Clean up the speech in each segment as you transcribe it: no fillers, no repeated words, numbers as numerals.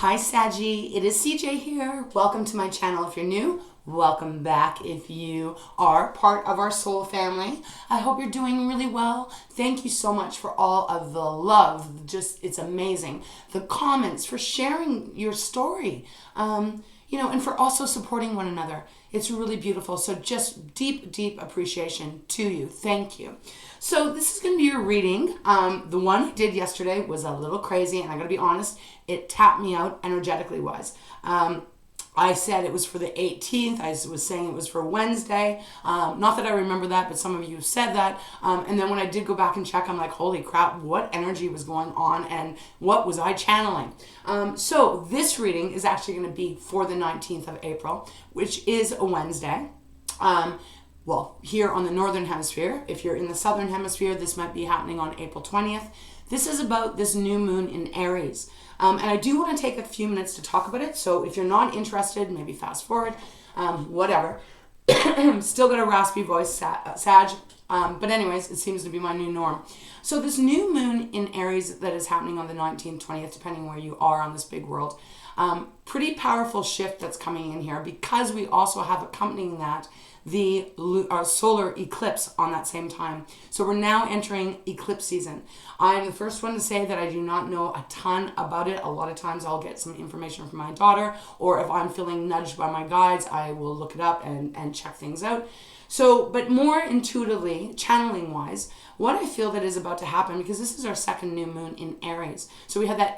Hi Saggy, it is CJ here. Welcome to my channel if you're new. Welcome back if you are part of our soul family. I hope you're doing really well. Thank you so much for all of the love. It's amazing. The comments, for sharing your story, and for also supporting one another. It's really beautiful. So just deep, deep appreciation to you. Thank you. So this is going to be your reading. The one I did yesterday was a little crazy, and I got to be honest, it tapped me out energetically wise. I said it was for the 18th. I was saying it was for Wednesday. Not that I remember that, but some of you said that. And then when I did go back and check, I'm like, holy crap, what energy was going on and what was I channeling? So this reading is actually going to be for the 19th of April, which is a Wednesday. Well, here on the Northern Hemisphere. If you're in the Southern Hemisphere, this might be happening on April 20th. This is about this new moon in Aries. And I do want to take a few minutes to talk about it. So if you're not interested, maybe fast forward, whatever. Still got a raspy voice, Sag. But anyways, it seems to be my new norm. So this new moon in Aries that is happening on the 19th, 20th, depending where you are on this big world. Pretty powerful shift that's coming in here, because we also have accompanying that the solar eclipse on that same time. So we're now entering eclipse season. I'm the first one to say that I do not know a ton about it. A lot of times I'll get some information from my daughter, or if I'm feeling nudged by my guides, I will look it up and check things out. So, but more intuitively, channeling wise, what I feel that is about to happen, because this is our second new moon in Aries. So we had that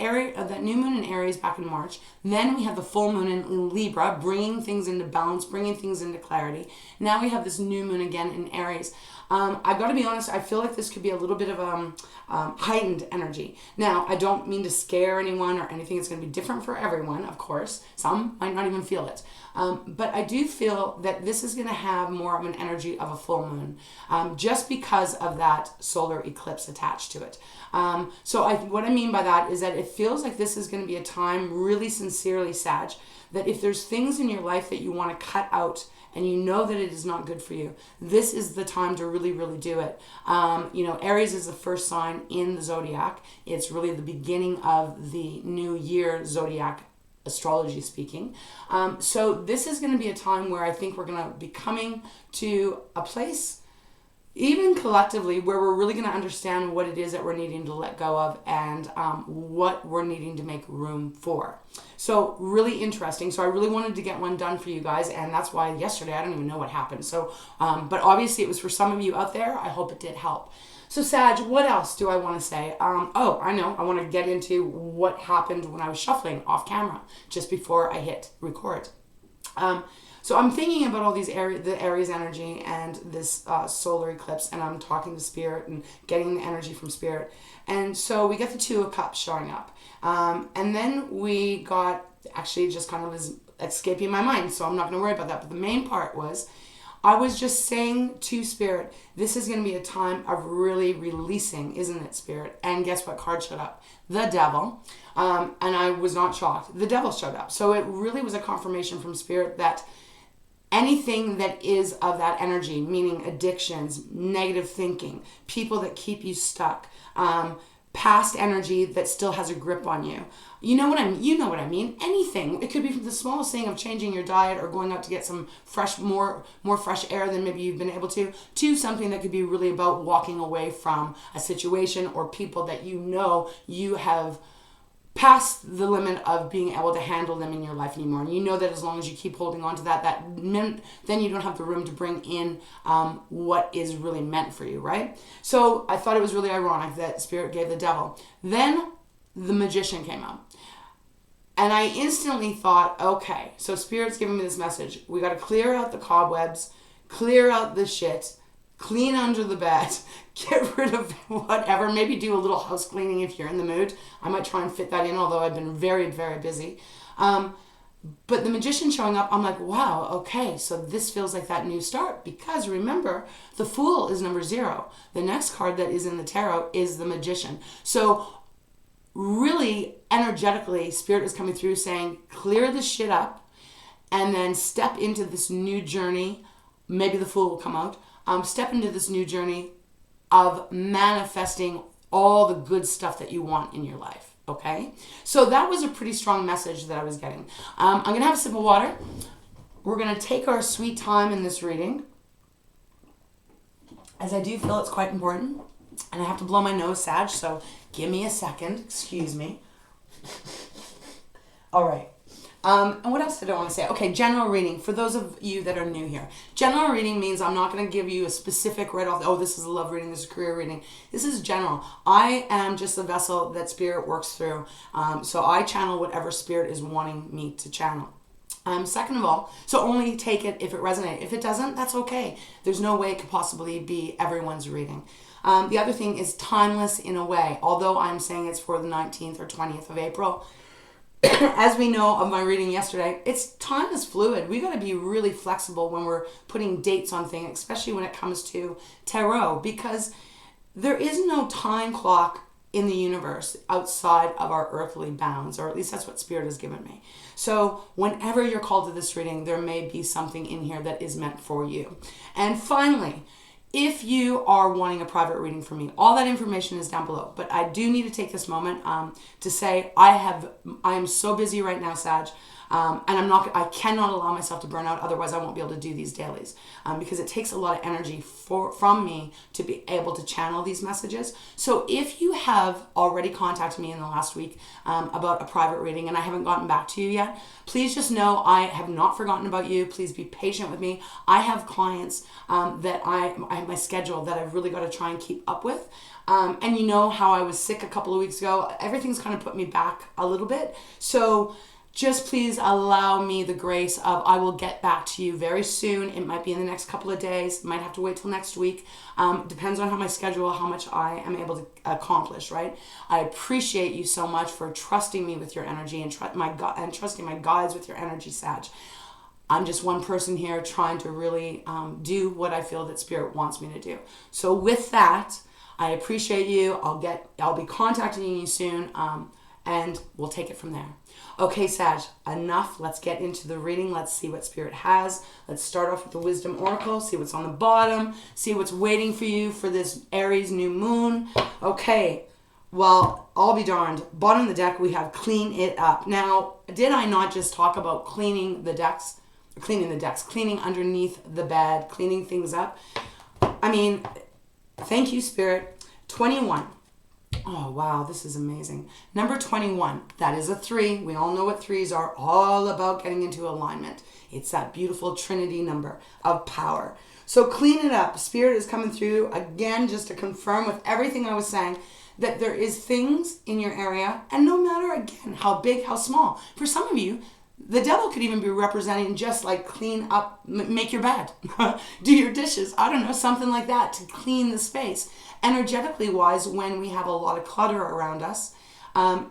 new moon in Aries back in March. Then we have the full moon in Libra, bringing things into balance, bringing things into clarity. Now we have this new moon again in Aries. I got to be honest, I feel like this could be a little bit of heightened energy. Now, I don't mean to scare anyone or anything. It's going to be different for everyone, of course. Some might not even feel it. But I do feel that this is going to have more of an energy of a full moon, just because of that solar eclipse attached to it. What I mean by that is that it feels like this is going to be a time, really sincerely, Sag, that if there's things in your life that you want to cut out and you know that it is not good for you, this is the time to really, really do it. Aries is the first sign in the zodiac. It's really the beginning of the new year zodiac, astrology speaking. So this is going to be a time where I think we're going to be coming to a place, even collectively, where we're really going to understand what it is that we're needing to let go of and what we're needing to make room for. So really interesting. So I really wanted to get one done for you guys, and that's why yesterday I don't even know what happened. So, but obviously it was for some of you out there. I hope it did help. So Sag, what else do I want to say? I know. I want to get into what happened when I was shuffling off camera just before I hit record. So I'm thinking about all the Aries energy and this solar eclipse, and I'm talking to Spirit and getting the energy from Spirit. And so we get the Two of Cups showing up. And then we got, actually just kind of is escaping my mind, so I'm not going to worry about that. But the main part was, I was just saying to Spirit, this is going to be a time of really releasing, isn't it, Spirit? And guess what card showed up? The Devil. And I was not shocked. The Devil showed up. So it really was a confirmation from Spirit that anything that is of that energy, meaning addictions, negative thinking, people that keep you stuck, past energy that still has a grip on you. You know what I mean? Anything. It could be from the smallest thing of changing your diet or going out to get some more fresh air than maybe you've been able to something that could be really about walking away from a situation or people that you have past the limit of being able to handle them in your life anymore. And you know that as long as you keep holding on to then you don't have the room to bring in what is really meant for you, right? So I thought it was really ironic that Spirit gave the Devil. Then the Magician came out. And I instantly thought, okay, so Spirit's giving me this message. We got to clear out the cobwebs, clear out the shit, clean under the bed, get rid of whatever, maybe do a little house cleaning if you're in the mood. I might try and fit that in, although I've been very, very busy. But the Magician showing up, I'm like, wow, okay, so this feels like that new start. Because remember, the Fool is number 0. The next card that is in the tarot is the Magician. So really energetically, Spirit is coming through saying, clear the shit up and then step into this new journey. Maybe the Fool will come out. Step into this new journey of manifesting all the good stuff that you want in your life. Okay? So that was a pretty strong message that I was getting. I'm going to have a sip of water. We're going to take our sweet time in this reading, as I do feel it's quite important. And I have to blow my nose, Sag, so give me a second. Excuse me. All right. And what else did I want to say? Okay, general reading. For those of you that are new here, general reading means I'm not going to give you a specific right off. Oh, this is a love reading. This is a career reading. This is general. I am just the vessel that Spirit works through. So I channel whatever Spirit is wanting me to channel. Second of all, so only take it if it resonates. If it doesn't, that's okay. There's no way it could possibly be everyone's reading. The other thing is timeless in a way. Although I'm saying it's for the 19th or 20th of April, as we know of my reading yesterday, time is fluid. We got to be really flexible when we're putting dates on things, especially when it comes to tarot, because there is no time clock in the universe outside of our earthly bounds, or at least that's what Spirit has given me. So whenever you're called to this reading, there may be something in here that is meant for you. And finally, if you are wanting a private reading from me, all that information is down below. But I do need to take this moment to say I am so busy right now, Sag, and I cannot allow myself to burn out. Otherwise, I won't be able to do these dailies because it takes a lot of energy from me to be able to channel these messages. So if you have already contacted me in the last week about a private reading and I haven't gotten back to you yet, please just know I have not forgotten about you. Please be patient with me. I have clients that I have my schedule that I've really got to try and keep up with. And you know how I was sick a couple of weeks ago. Everything's kind of put me back a little bit. So just please allow me the grace of I will get back to you very soon. It might be in the next couple of days. Might have to wait till next week. Depends on how my schedule, how much I am able to accomplish, right? I appreciate you so much for trusting me with your energy and trusting my guides with your energy, Sag. I'm just one person here trying to really do what I feel that Spirit wants me to do. So with that, I appreciate you. I'll be contacting you soon, and we'll take it from there. Okay, Sag, enough. Let's get into the reading. Let's see what Spirit has. Let's start off with the Wisdom Oracle, see what's on the bottom, see what's waiting for you for this Aries new moon. Okay, well, I'll be darned. Bottom of the deck, we have Clean It Up. Now, did I not just talk about cleaning underneath the bed, cleaning things up? I mean, thank you, Spirit. 21. Oh, wow, this is amazing. Number 21, that is a 3. We all know what 3s are, all about getting into alignment. It's that beautiful trinity number of power. So clean it up. Spirit is coming through, again, just to confirm with everything I was saying, that there is things in your area, and no matter, again, how big, how small. For some of you, the devil could even be representing just like clean up, make your bed, do your dishes, I don't know, something like that to clean the space. Energetically wise, when we have a lot of clutter around us,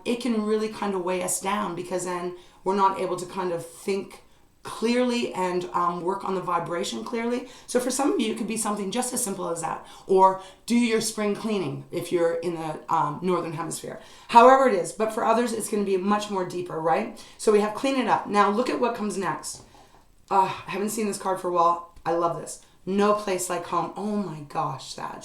it can really kind of weigh us down because then we're not able to kind of think clearly and work on the vibration clearly. So for some of you, it could be something just as simple as that. Or do your spring cleaning if you're in the northern hemisphere. However it is. But for others, it's going to be much more deeper, right? So we have clean it up. Now look at what comes next. I haven't seen this card for a while. I love this. No place like home. Oh my gosh, Sag.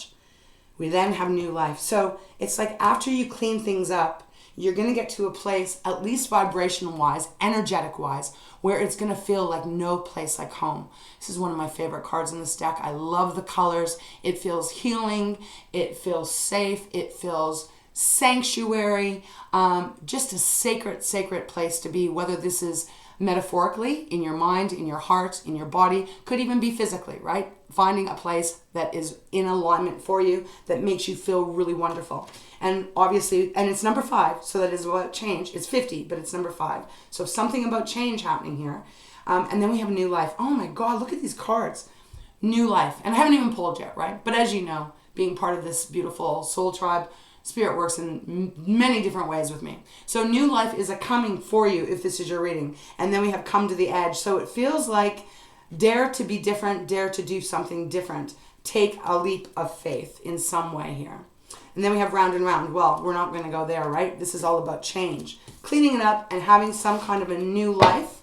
We then have new life. So it's like after you clean things up, you're going to get to a place, at least vibration-wise, energetic-wise, where it's going to feel like no place like home. This is one of my favorite cards in this deck. I love the colors. It feels healing. It feels safe. It feels sanctuary. Just a sacred, sacred place to be, whether this is metaphorically, in your mind, in your heart, in your body, could even be physically, right? Finding a place that is in alignment for you, that makes you feel really wonderful. And obviously, and it's number 5, so that is about change. It's 50, but it's number 5. So something about change happening here. And then we have new life. Oh my God, look at these cards. New life. And I haven't even pulled yet, right? But as you know, being part of this beautiful soul tribe, Spirit works in many different ways with me. So new life is a coming for you if this is your reading. And then we have come to the edge. So it feels like dare to be different, dare to do something different. Take a leap of faith in some way here. And then we have round and round. Well, we're not going to go there, right? This is all about change. Cleaning it up and having some kind of a new life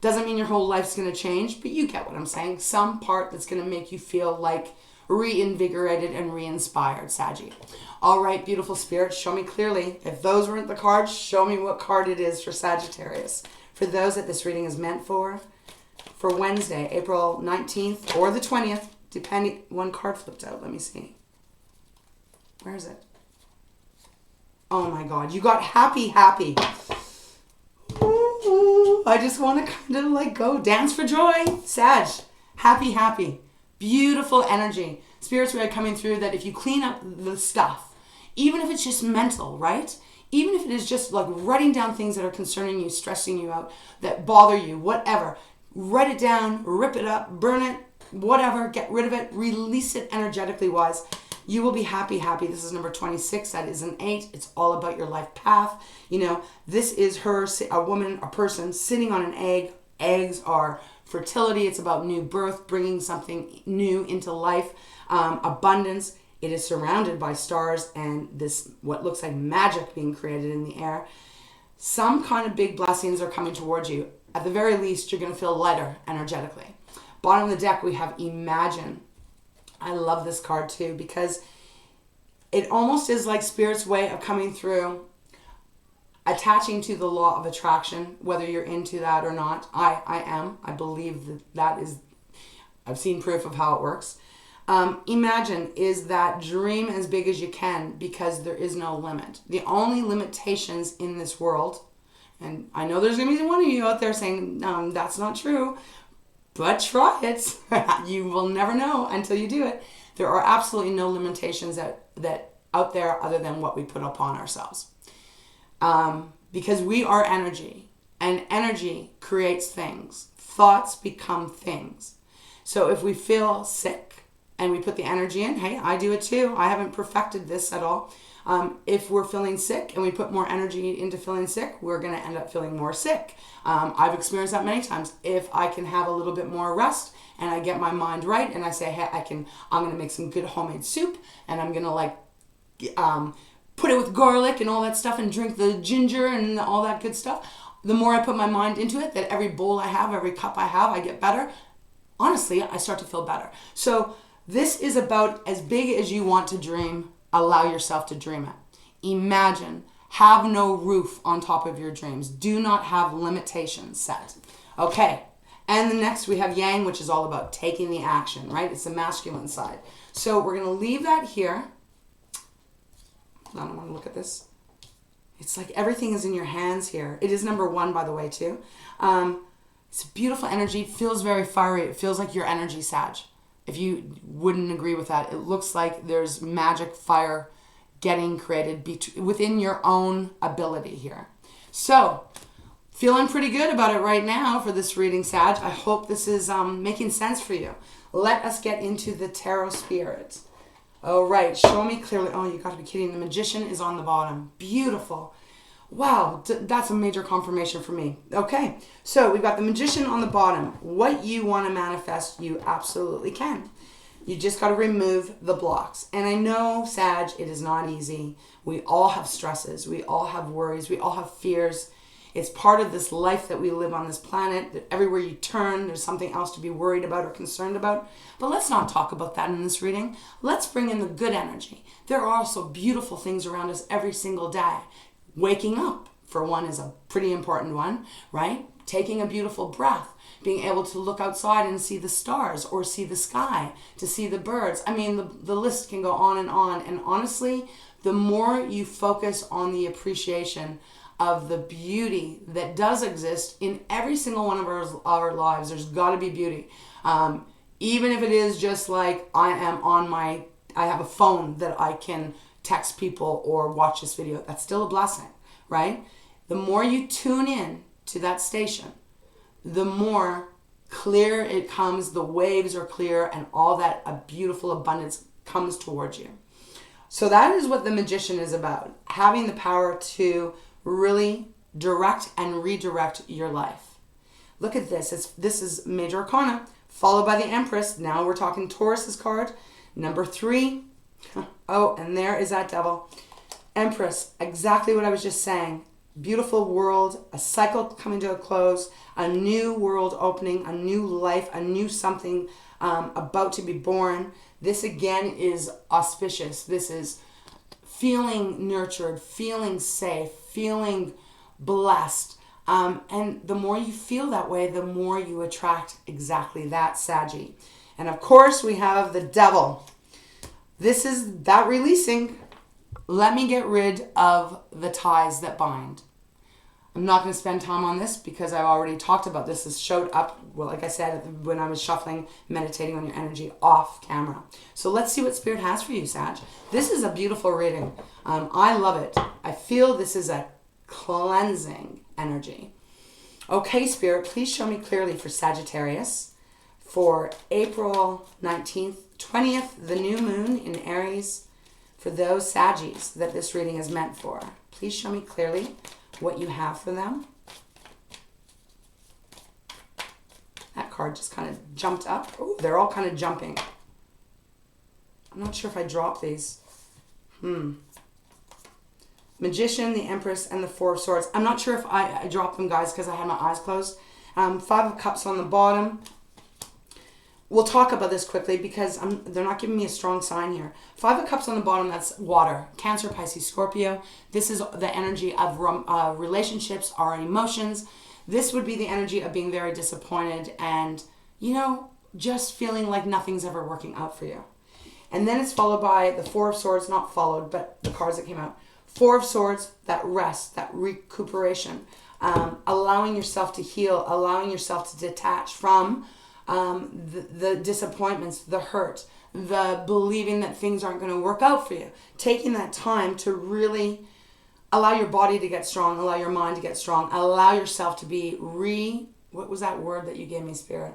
doesn't mean your whole life's going to change, but you get what I'm saying. Some part that's going to make you feel like reinvigorated and re-inspired, Saggy. All right, beautiful spirits, show me clearly. If those weren't the cards, show me what card it is for Sagittarius. For those that this reading is meant for Wednesday, April 19th or the 20th, depending. One card flipped out. Let me see. Where is it? Oh my God, you got happy, happy. Ooh, I just want to kind of like go dance for joy. Sag, happy, happy. Beautiful energy. Spirits are coming through that if you clean up the stuff, even if it's just mental, right? Even if it is just like writing down things that are concerning you, stressing you out, that bother you, whatever, write it down, rip it up, burn it, whatever, get rid of it, release it energetically wise. You will be happy, happy. This is number 26. That is an 8. It's all about your life path. You know, this is a woman, a person sitting on an egg. Eggs are fertility. It's about new birth, bringing something new into life. Abundance. It is surrounded by stars and this, what looks like magic being created in the air. Some kind of big blessings are coming towards you. At the very least, you're going to feel lighter energetically. Bottom of the deck, we have Imagine. I love this card too because it almost is like Spirit's way of coming through, attaching to the law of attraction, whether you're into that or not. I am. I believe that is, I've seen proof of how it works. Imagine is that dream as big as you can because there is no limit. The only limitations in this world, and I know there's going to be one of you out there saying, that's not true, but try it. You will never know until you do it. There are absolutely no limitations that out there other than what we put upon ourselves. Because we are energy, and energy creates things. Thoughts become things. So if we feel sick and we put the energy in, hey, I do it too. I haven't perfected this at all. If we're feeling sick and we put more energy into feeling sick, we're going to end up feeling more sick. I've experienced that many times. If I can have a little bit more rest and I get my mind right and I say, hey, I'm going to make some good homemade soup and I'm going to put it with garlic and all that stuff and drink the ginger and all that good stuff. The more I put my mind into it, that every bowl I have, every cup I have, I get better. Honestly, I start to feel better. So this is about as big as you want to dream. Allow yourself to dream it. Imagine. Have no roof on top of your dreams. Do not have limitations set. Okay. And the next we have Yang, which is all about taking the action, right? It's the masculine side. So we're going to leave that here. I don't want to look at this. It's like everything is in your hands here. It is number 1, by the way, too. It's a beautiful energy. It feels very fiery. It feels like your energy, Sag. If you wouldn't agree with that, it looks like there's magic fire getting created within your own ability here. So, feeling pretty good about it right now for this reading, Sag. I hope this is making sense for you. Let us get into the tarot spirit. All right, show me clearly. Oh, you got to be kidding. The Magician is on the bottom. Beautiful. Wow, that's a major confirmation for me. Okay, so we've got the Magician on the bottom. What you want to manifest, you absolutely can. You just got to remove the blocks. And I know, Sag, it is not easy. We all have stresses. We all have worries. We all have fears. It's part of this life that we live on this planet, that everywhere you turn, there's something else to be worried about or concerned about. But let's not talk about that in this reading. Let's bring in the good energy. There are also beautiful things around us every single day. Waking up, for one, is a pretty important one, right? Taking a beautiful breath, being able to look outside and see the stars or see the sky, to see the birds. I mean, the list can go on. And honestly, the more you focus on the appreciation of the beauty that does exist in every single one of our lives, there's got to be beauty. Even if it is just like I have a phone that I can text people or watch this video, that's still a blessing, right? The more you tune in to that station, the more clear it comes, the waves are clear, and all that a beautiful abundance comes towards you. So that is what the Magician is about, having the power to really direct and redirect your life. Look at this. This is Major Arcana, followed by the Empress. Now we're talking Taurus's card, number 3. Oh, and there is that Devil. Empress, exactly what I was just saying. beautiful world, a cycle coming to a close, a new world opening, a new life, a new something about to be born. This again is auspicious. This is feeling nurtured, feeling safe, feeling blessed. And the more you feel that way, the more you attract exactly that, Saggy. And of course, we have the devil. This is that releasing. Let me get rid of the ties that bind. I'm not going to spend time on this because I've already talked about this. This showed up, well, like I said, when I was shuffling, meditating on your energy off camera. So let's see what Spirit has for you, Sag. This is a beautiful reading. I love it. I feel this is a cleansing energy. Okay, Spirit, please show me clearly for Sagittarius for April 19th, 20th, the new moon in Aries, for those Saggies that this reading is meant for. Please show me clearly what you have for them. That card just kind of jumped up. Oh, they're all kind of jumping. I'm not sure if I dropped these. Magician, the Empress, and the Four of Swords. I'm not sure if I dropped them, guys, because I had my eyes closed. Five of Cups on the bottom. We'll talk about this quickly because they're not giving me a strong sign here. Five of Cups on the bottom, that's water. Cancer, Pisces, Scorpio. This is the energy of relationships, our emotions. This would be the energy of being very disappointed and, you know, just feeling like nothing's ever working out for you. And then it's followed by the Four of Swords, not followed, but the cards that came out. Four of Swords, that rest, that recuperation, allowing yourself to heal, allowing yourself to detach from the disappointments, the hurt, the believing that things aren't going to work out for you. Taking that time to really allow your body to get strong, allow your mind to get strong, allow yourself to be what was that word that you gave me, Spirit?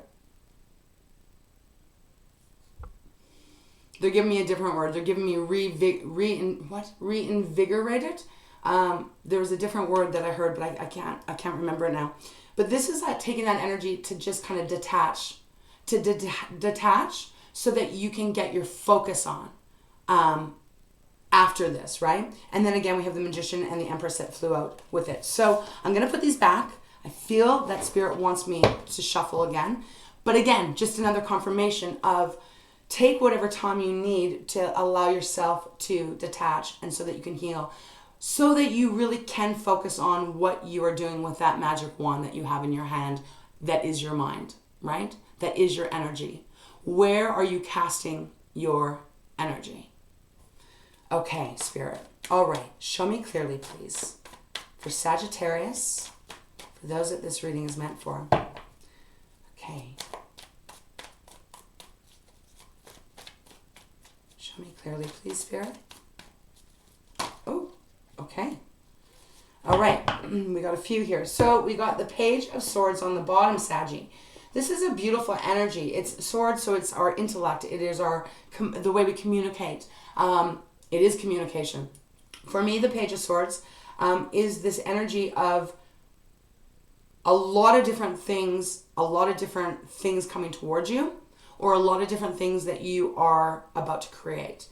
They're giving me a different word. They're giving me reinvigorated. There was a different word that I heard, but I can't remember it now. But this is that taking that energy to just kind of detach, detach so that you can get your focus on after this, right? And then again, we have the Magician and the Empress that flew out with it. So I'm going to put these back. I feel that Spirit wants me to shuffle again. But again, just another confirmation of take whatever time you need to allow yourself to detach and so that you can heal, so that you really can focus on what you are doing with that magic wand that you have in your hand that is your mind, right? That is your energy. Where are you casting your energy? Okay, Spirit. All right. Show me clearly, please. For Sagittarius, for those that this reading is meant for. Okay. Show me clearly, please, Spirit. Oh, okay. All right. We got a few here. So we got the Page of Swords on the bottom, Saggy. This is a beautiful energy. It's swords, so it's our intellect. It is the way we communicate. It is communication. For me, the Page of Swords is this energy of a lot of different things coming towards you, or a lot of different things that you are about to create.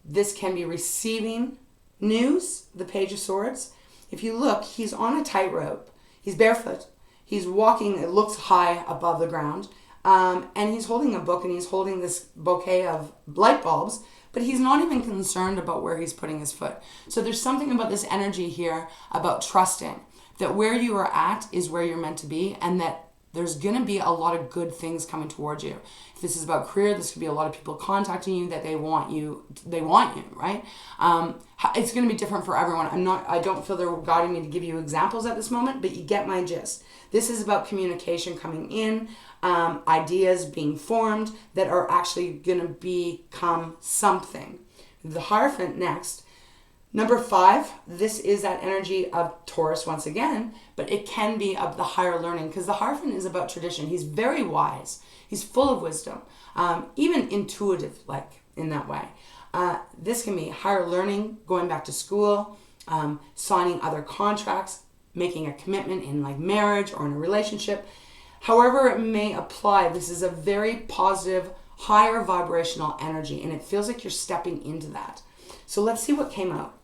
This can be receiving news, the Page of Swords. If you look, he's on a tightrope. He's barefoot. He's walking, it looks high above the ground. And he's holding a book and he's holding this bouquet of light bulbs, but he's not even concerned about where he's putting his foot. So there's something about this energy here about trusting that where you are at is where you're meant to be, and that there's going to be a lot of good things coming towards you. If this is about career, this could be a lot of people contacting you that they want you, right? It's going to be different for everyone. I don't feel they're guiding me to give you examples at this moment, but you get my gist. This is about communication coming in, ideas being formed that are actually going to become something. The Hierophant next. Number 5, this is that energy of Taurus once again, but it can be of the higher learning, because the Hierophant is about tradition. He's very wise. He's full of wisdom, even intuitive, like in that way. This can be higher learning, going back to school, signing other contracts, making a commitment in like marriage or in a relationship. However it may apply, this is a very positive, higher vibrational energy, and it feels like you're stepping into that. So let's see what came out.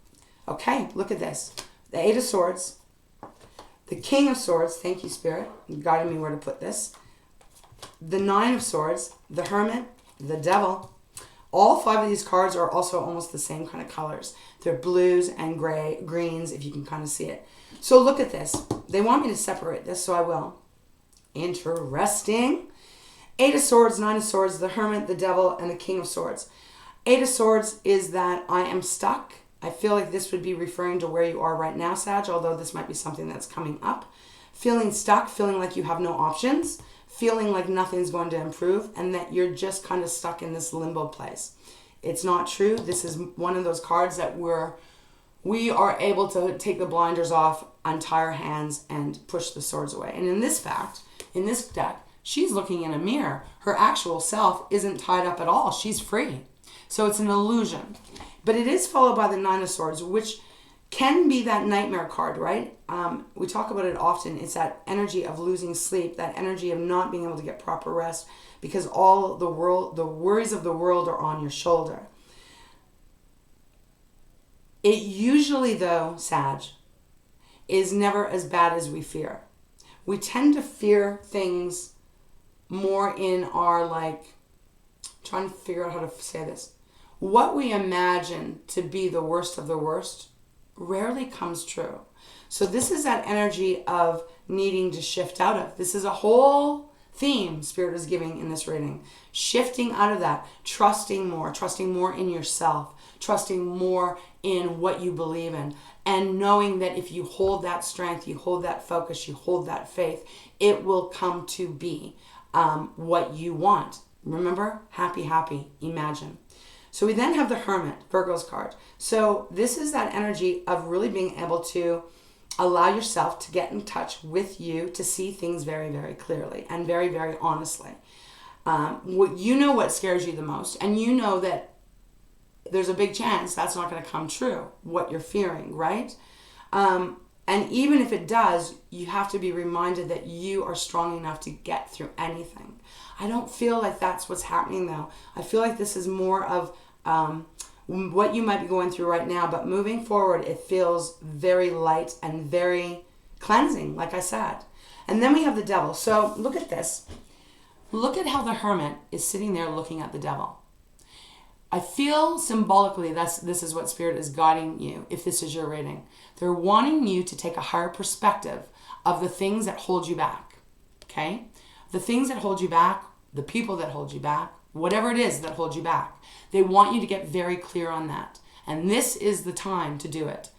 Okay, look at this. the Eight of Swords, the King of Swords, thank you, Spirit, guiding me where to put this, the Nine of Swords, the Hermit, the Devil. All 5 of these cards are also almost the same kind of colors. They're blues and greens, if you can kind of see it. So look at this. They want me to separate this, so I will. Interesting. Eight of Swords, Nine of Swords, the Hermit, the Devil, and the King of Swords. Eight of Swords is that I am stuck. I feel like this would be referring to where you are right now, Sag, although this might be something that's coming up. Feeling stuck, feeling like you have no options, feeling like nothing's going to improve, and that you're just kind of stuck in this limbo place. It's not true. This is one of those cards that we are able to take the blinders off, untie our hands, and push the swords away. And in this deck, she's looking in a mirror. Her actual self isn't tied up at all. She's free. So it's an illusion. But it is followed by the Nine of Swords, which can be that nightmare card, right? We talk about it often. It's that energy of losing sleep, that energy of not being able to get proper rest because all the worries of the world are on your shoulder. It usually, though, Sag, is never as bad as we fear. We tend to fear things more in our, trying to figure out how to say this. What we imagine to be the worst of the worst rarely comes true. So this is that energy of needing to shift out of. This is a whole theme Spirit is giving in this reading. Shifting out of that, trusting more in yourself, trusting more in what you believe in, and knowing that if you hold that strength, you hold that focus, you hold that faith, it will come to be what you want. Remember? Happy, happy, imagine. So we then have the Hermit, Virgo's card. So this is that energy of really being able to allow yourself to get in touch with you, to see things very, very clearly and very, very honestly. You know what scares you the most, and you know that there's a big chance that's not going to come true, what you're fearing, right? And even if it does, you have to be reminded that you are strong enough to get through anything. I don't feel like that's what's happening, though. I feel like this is more of what you might be going through right now, but moving forward, it feels very light and very cleansing, like I said. And then we have the Devil. So look at this. Look at how the Hermit is sitting there looking at the Devil. I feel symbolically this is what Spirit is guiding you, if this is your reading. They're wanting you to take a higher perspective of the things that hold you back, okay? The things that hold you back, the people that hold you back, whatever it is that holds you back. They want you to get very clear on that. And this is the time to do it.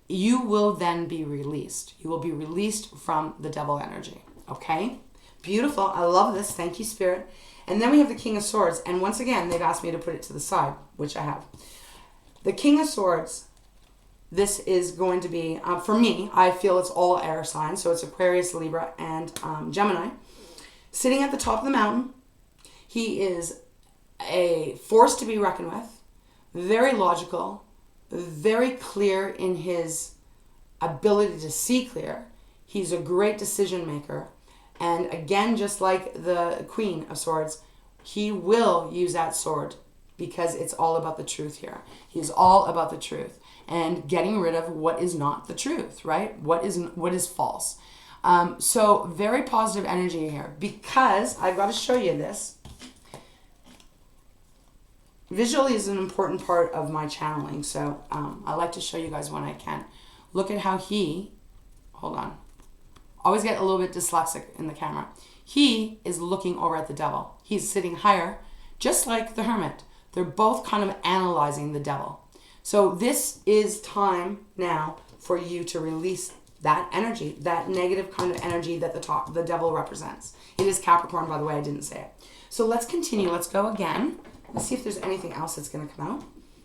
You will then be released. You will be released from the Devil energy, okay? Beautiful. I love this. Thank you, Spirit. And then we have the King of Swords. And once again, they've asked me to put it to the side, which I have. The King of Swords, this is going to be, for me, I feel it's all air signs. So it's Aquarius, Libra, and Gemini. Sitting at the top of the mountain, he is a force to be reckoned with, very logical, very clear in his ability to see clear. He's a great decision maker. And again, just like the Queen of Swords, he will use that sword because it's all about the truth here. He's all about the truth and getting rid of what is not the truth, right? What is false. So very positive energy here because I've got to show you this. Visually is an important part of my channeling, so I like to show you guys when I can. Look at how hold on. Always get a little bit dyslexic in the camera. He is looking over at the Devil. He's sitting higher, just like the Hermit. They're both kind of analyzing the Devil. So this is time now for you to release that energy, that negative kind of energy that the Devil represents. It is Capricorn, by the way, I didn't say it. So let's continue. Let's go again. Let's see if there's anything else that's going to come out.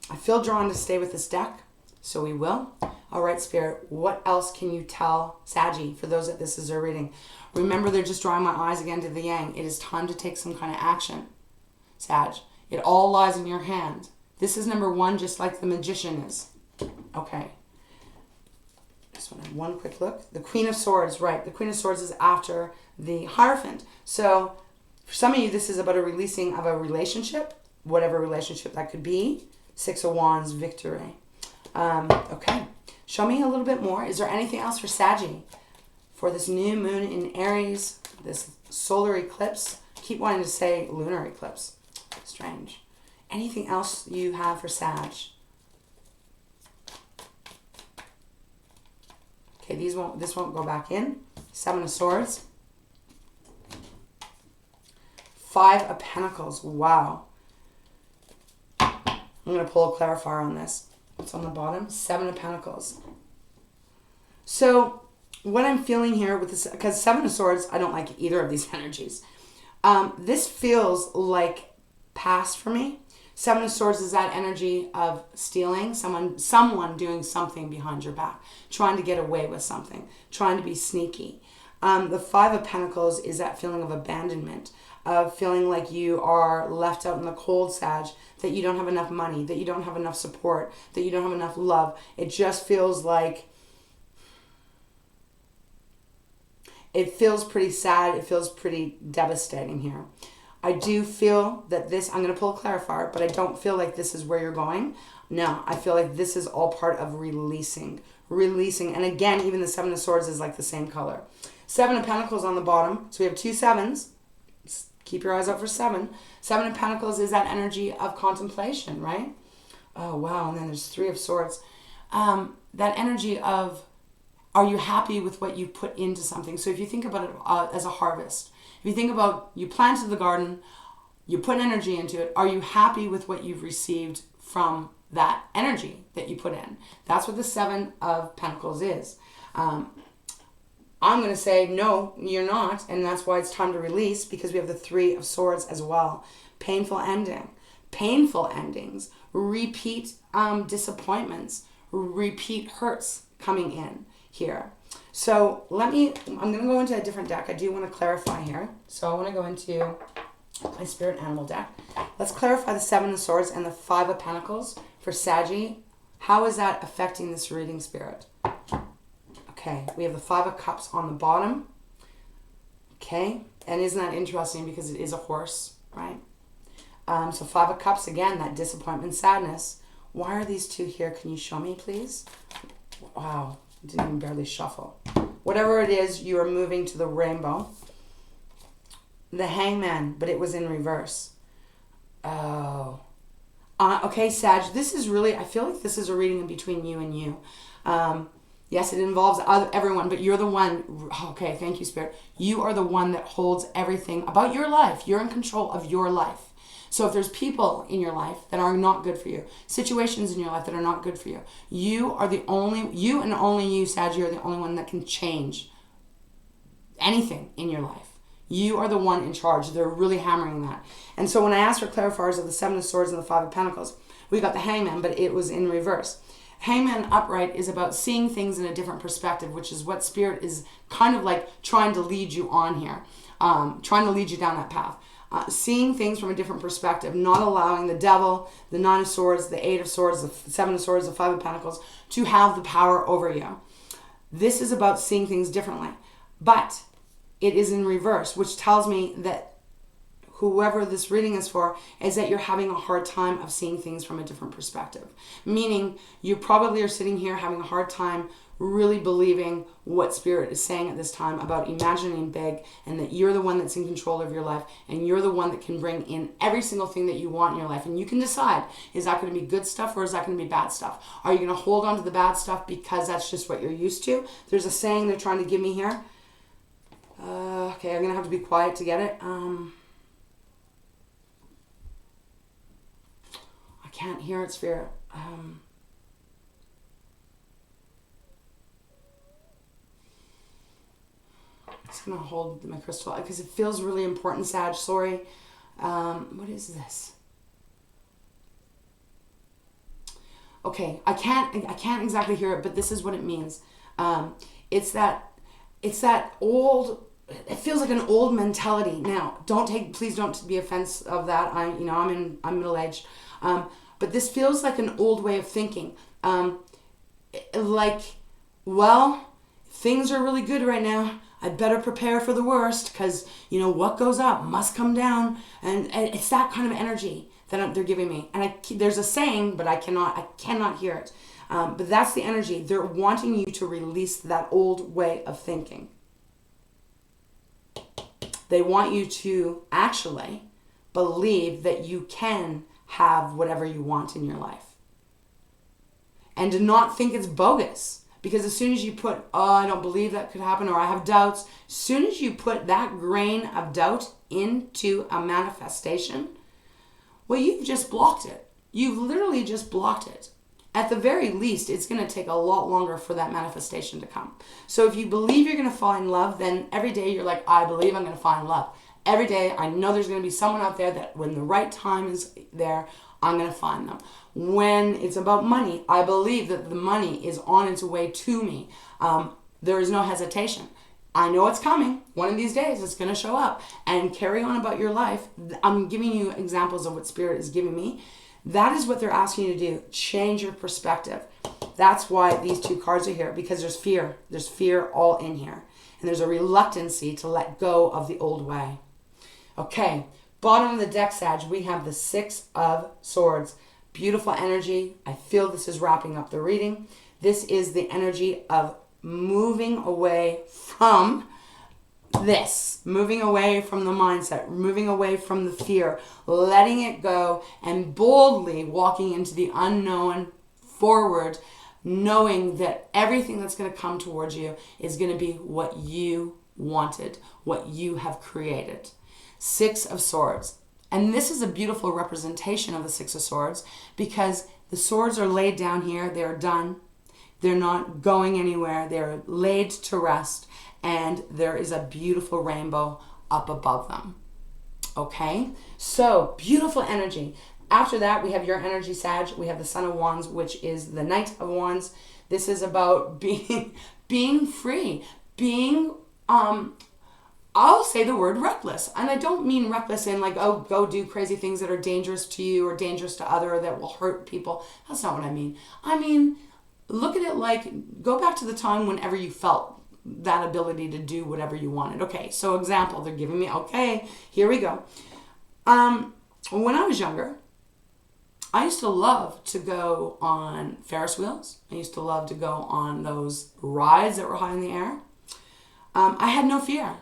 I feel drawn to stay with this deck, so we will. All right, Spirit, what else can you tell Saggy for those that this is their reading? Remember, they're just drawing my eyes again to the Yang. It is time to take some kind of action, Sag. It all lies in your hand. This is number one, just like the Magician is. Okay. Just want to have one quick look. The Queen of Swords, right. The Queen of Swords is after the Hierophant. So for some of you, this is about a releasing of a relationship, whatever relationship that could be. Six of Wands, victory. Okay. Show me a little bit more. Is there anything else for Saggy? For this new moon in Aries, this solar eclipse. Keep wanting to say lunar eclipse. Strange. Anything else you have for Sag? Okay, this won't go back in. 7 of Swords. 5 of Pentacles. Wow. I'm going to pull a clarifier on this. What's on the bottom? 7 of Pentacles. So what I'm feeling here with this, because 7 of Swords, I don't like either of these energies. This feels like past for me. 7 of Swords is that energy of stealing, someone doing something behind your back, trying to get away with something, trying to be sneaky. The 5 of Pentacles is that feeling of abandonment, of feeling like you are left out in the cold, Sag, that you don't have enough money, that you don't have enough support, that you don't have enough love. It just feels like, it feels pretty sad. It feels pretty devastating here. I do feel that this, I'm going to pull a clarifier, but I don't feel like this is where you're going. No, I feel like this is all part of releasing. And again, even the 7 of Swords is like the same color. 7 of Pentacles on the bottom. So we have 2 7s. Keep your eyes out for 7. 7 of Pentacles is that energy of contemplation, right? Oh, wow. And then there's 3 of Swords. That energy of, are you happy with what you put into something? So if you think about it as a harvest, if you think about you planted the garden, you put energy into it, are you happy with what you've received from that energy that you put in? That's what the 7 of Pentacles is. I'm going to say, no, you're not. And that's why it's time to release, because we have the 3 of Swords as well. Painful ending. Painful endings. Repeat disappointments. Repeat hurts coming in here. So I'm going to go into a different deck. I do want to clarify here. So I want to go into my Spirit Animal deck. Let's clarify the 7 of Swords and the 5 of Pentacles for Saggy. How is that affecting this reading, Spirit? Okay, we have the 5 of Cups on the bottom. Okay, and isn't that interesting because it is a horse, right? So 5 of Cups, again, that disappointment, sadness. Why are these 2 here? Can you show me, please? Wow, didn't even barely shuffle. Whatever it is, you are moving to the rainbow. The Hangman, but it was in reverse. Oh. Okay, Sag, this is really, I feel like this is a reading in between you and you. Yes, it involves everyone, but you're the one. Okay, thank you, Spirit. You are the one that holds everything about your life. You're in control of your life. So if there's people in your life that are not good for you, situations in your life that are not good for you, you and only you, Sag, are the only one that can change anything in your life. You are the one in charge. They're really hammering that. And so when I asked for clarifiers of the 7 of Swords and the 5 of Pentacles, we got the Hangman, but it was in reverse. Hangman upright is about seeing things in a different perspective, which is what Spirit is kind of like trying to lead you on here, trying to lead you down that path. Seeing things from a different perspective, not allowing the Devil, the 9 of Swords, the 8 of Swords, the 7 of Swords, the 5 of Pentacles to have the power over you. This is about seeing things differently, but it is in reverse, which tells me that whoever this reading is for is that you're having a hard time of seeing things from a different perspective. Meaning you probably are sitting here having a hard time really believing what Spirit is saying at this time about imagining big, and that you're the one that's in control of your life, and you're the one that can bring in every single thing that you want in your life. And you can decide, is that going to be good stuff or is that going to be bad stuff? Are you going to hold on to the bad stuff because that's just what you're used to? There's a saying they're trying to give me here. Okay, I'm going to have to be quiet to get it. I can't hear it, Spirit. I'm just going to hold my crystal because it feels really important, Sag. Sorry. What is this? Okay, I can't exactly hear it, but this is what it means. It's that old. It feels like an old mentality. Now, please don't be offensive of that. I'm middle aged, but this feels like an old way of thinking. Things are really good right now. I'd better prepare for the worst because what goes up must come down, and it's that kind of energy that they're giving me. And there's a saying, but I cannot hear it. But that's the energy. They're wanting you to release that old way of thinking. They want you to actually believe that you can have whatever you want in your life. And to not think it's bogus. Because as soon as you put, oh, I don't believe that could happen, or I have doubts, as soon as you put that grain of doubt into a manifestation, well, you've just blocked it. You've literally just blocked it. At the very least, it's going to take a lot longer for that manifestation to come. So if you believe you're going to fall in love, then every day you're like, I believe I'm going to find love. Every day I know there's going to be someone out there that when the right time is there, I'm going to find them. When it's about money, I believe that the money is on its way to me. There is no hesitation. I know it's coming. One of these days it's going to show up. And carry on about your life. I'm giving you examples of what Spirit is giving me. That is what they're asking you to do. Change your perspective. That's why these two cards are here, because there's fear. There's fear all in here. And there's a reluctancy to let go of the old way. Okay, bottom of the deck, Sag, we have the Six of Swords. Beautiful energy. I feel this is wrapping up the reading. This is the energy of moving away from this, moving away from the mindset, moving away from the fear, letting it go, and boldly walking into the unknown forward, knowing that everything that's going to come towards you is going to be what you wanted, what you have created. Six of Swords. And this is a beautiful representation of the Six of Swords, because the swords are laid down here. They're done. They're not going anywhere. They're laid to rest. And there is a beautiful rainbow up above them. Okay? So, beautiful energy. After that, we have your energy, Sag. We have the Son of Wands, which is the Knight of Wands. This is about being free. Being, I'll say the word reckless. And I don't mean reckless in like, oh, go do crazy things that are dangerous to you or dangerous to others or that will hurt people. That's not what I mean. I mean, look at it like, go back to the time whenever you felt that ability to do whatever you wanted. Okay, so example, they're giving me, okay, here we go. When I was younger, I used to love to go on Ferris wheels. I used to love to go on those rides that were high in the air. I had no fear.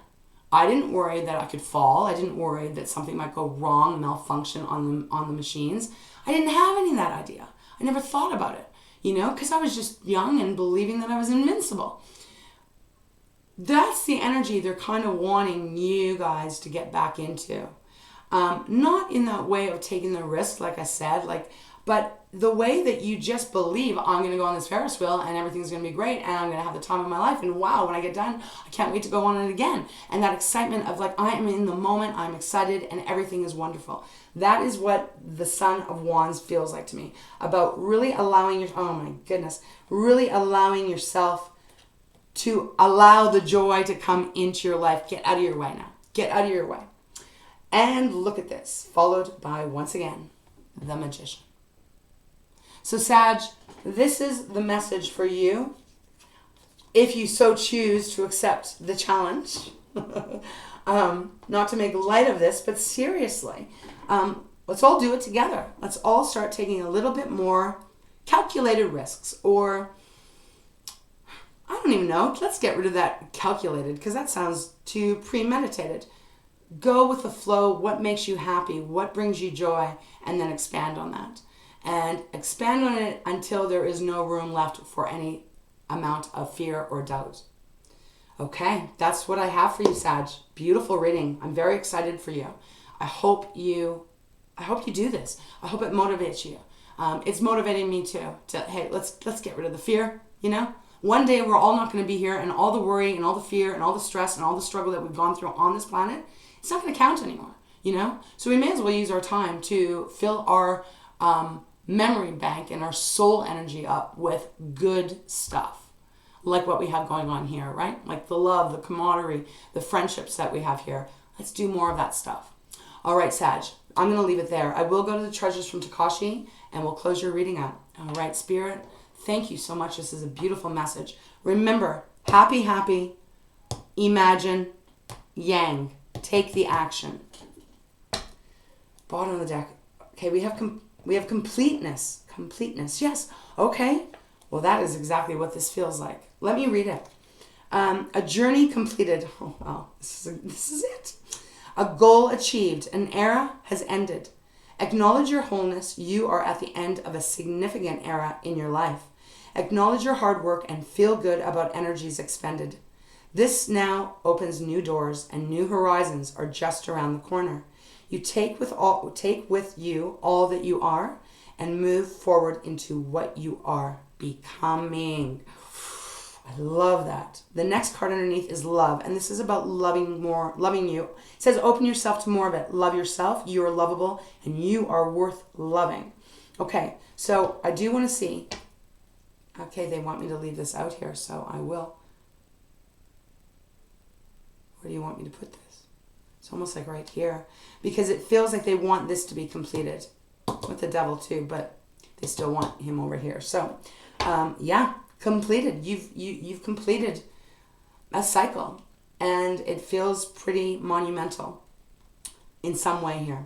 I didn't worry that I could fall. I didn't worry that something might go wrong, malfunction on the machines. I didn't have any of that idea. I never thought about it, because I was just young and believing that I was invincible. That's the energy they're kind of wanting you guys to get back into. Not in that way of taking the risk, like I said, but the way that you just believe, I'm going to go on this Ferris wheel and everything's going to be great and I'm going to have the time of my life, and wow, when I get done, I can't wait to go on it again. And that excitement of like, I am in the moment, I'm excited, and everything is wonderful. That is what the Son of Wands feels like to me. About really allowing really allowing yourself to allow the joy to come into your life. Get out of your way now. Get out of your way. And look at this, followed by, once again, the Magician. So Sag, this is the message for you, if you so choose to accept the challenge. Not to make light of this, but seriously, let's all do it together. Let's all start taking a little bit more calculated risks, or I don't even know. Let's get rid of that calculated, because that sounds too premeditated. Go with the flow. What makes you happy? What brings you joy? And then expand on that. And expand on it until there is no room left for any amount of fear or doubt. Okay, that's what I have for you, Sag. Beautiful reading. I'm very excited for you. I hope you do this. I hope it motivates you. It's motivating me too. Hey, let's get rid of the fear, One day we're all not going to be here, and all the worry and all the fear and all the stress and all the struggle that we've gone through on this planet, it's not going to count anymore, So we may as well use our time to fill our memory bank and our soul energy up with good stuff, like what we have going on here, right? Like the love, the camaraderie, the friendships that we have here. Let's do more of that stuff. All right, Sag, I'm going to leave it there. I will go to the treasures from Takashi, and we'll close your reading up. All right, Spirit, thank you so much. This is a beautiful message. Remember, happy, imagine, yang. Take the action. Bottom of the deck. Okay, we have completeness. Completeness. Yes. Okay. Well, that is exactly what this feels like. Let me read it. A journey completed. Oh, wow. This is it. A goal achieved. An era has ended. Acknowledge your wholeness. You are at the end of a significant era in your life. Acknowledge your hard work and feel good about energies expended. This now opens new doors, and new horizons are just around the corner. You take with you all that you are and move forward into what you are becoming. I love that. The next card underneath is love, and this is about loving you. It says open yourself to more of it. Love yourself. You are lovable, and you are worth loving. Okay, so I do want to see. Okay, they want me to leave this out here, so I will. Where do you want me to put this? It's almost like right here, because it feels like they want this to be completed with the devil too, but they still want him over here. So, yeah, completed. You've completed a cycle, and it feels pretty monumental in some way here.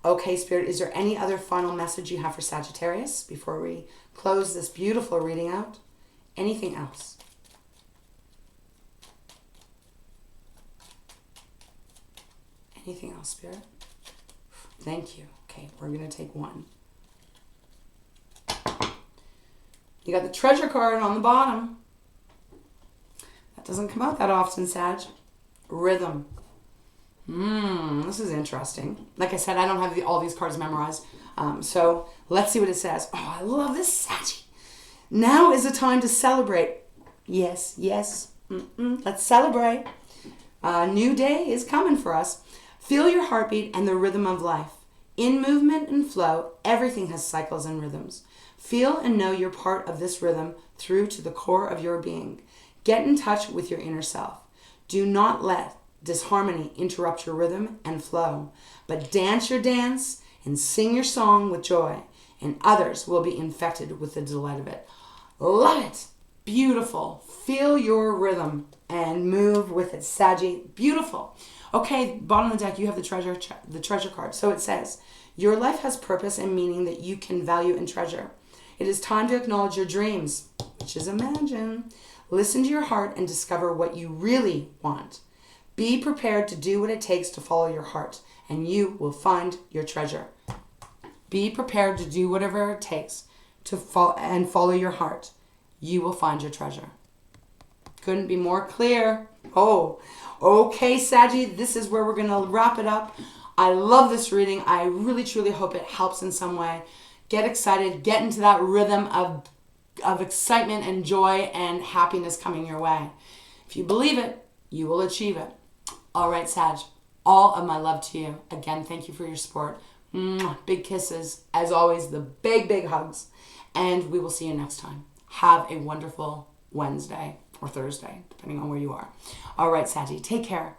Okay, Spirit, is there any other final message you have for Sagittarius before we close this beautiful reading out? Anything else? Anything else, Spirit? Thank you. Okay, we're going to take one. You got the treasure card on the bottom. That doesn't come out that often, Sag. Rhythm. This is interesting. Like I said, I don't have all these cards memorized. So let's see what it says. Oh, I love this, Sag. Now is a time to celebrate. Yes, yes. Let's celebrate. A new day is coming for us. Feel your heartbeat and the rhythm of life. In movement and flow, everything has cycles and rhythms. Feel and know you're part of this rhythm through to the core of your being. Get in touch with your inner self. Do not let disharmony interrupt your rhythm and flow, but dance your dance and sing your song with joy, and others will be infected with the delight of it. Love it. Beautiful. Feel your rhythm and move with it, Saggy. Beautiful. Okay, bottom of the deck, you have the treasure card. So it says, your life has purpose and meaning that you can value and treasure. It is time to acknowledge your dreams, which is imagine. Listen to your heart and discover what you really want. Be prepared to do what it takes to follow your heart, and you will find your treasure. Be prepared to do whatever it takes to follow your heart. You will find your treasure. Couldn't be more clear. Oh, okay, Saggy, this is where we're going to wrap it up. I love this reading. I really, truly hope it helps in some way. Get excited. Get into that rhythm of excitement and joy and happiness coming your way. If you believe it, you will achieve it. All right, Sag, all of my love to you. Again, thank you for your support. Big kisses. As always, the big, big hugs. And we will see you next time. Have a wonderful Wednesday or Thursday, depending on where you are. All right, Saggy, take care.